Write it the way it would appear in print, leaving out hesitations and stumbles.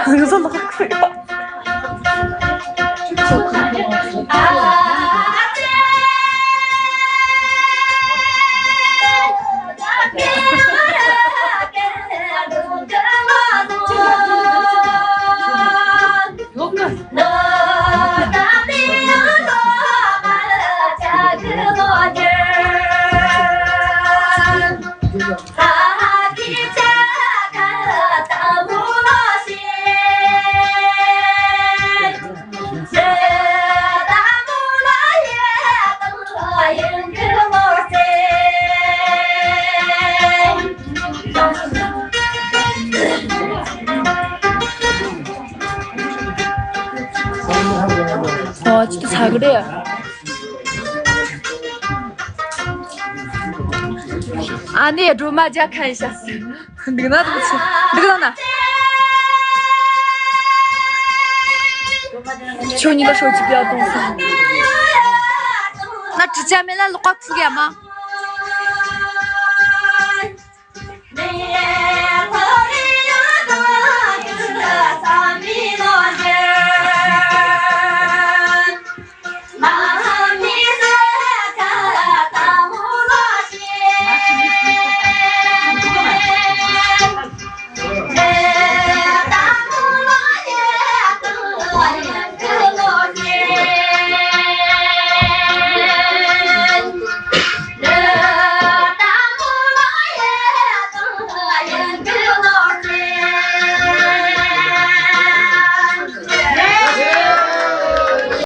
你说哪个呀？진짜 잘 그래. 아니, 로마자 看一下. 너나 도대체. 너나. 求你个手机不要动。那指甲没来录画铺盖吗？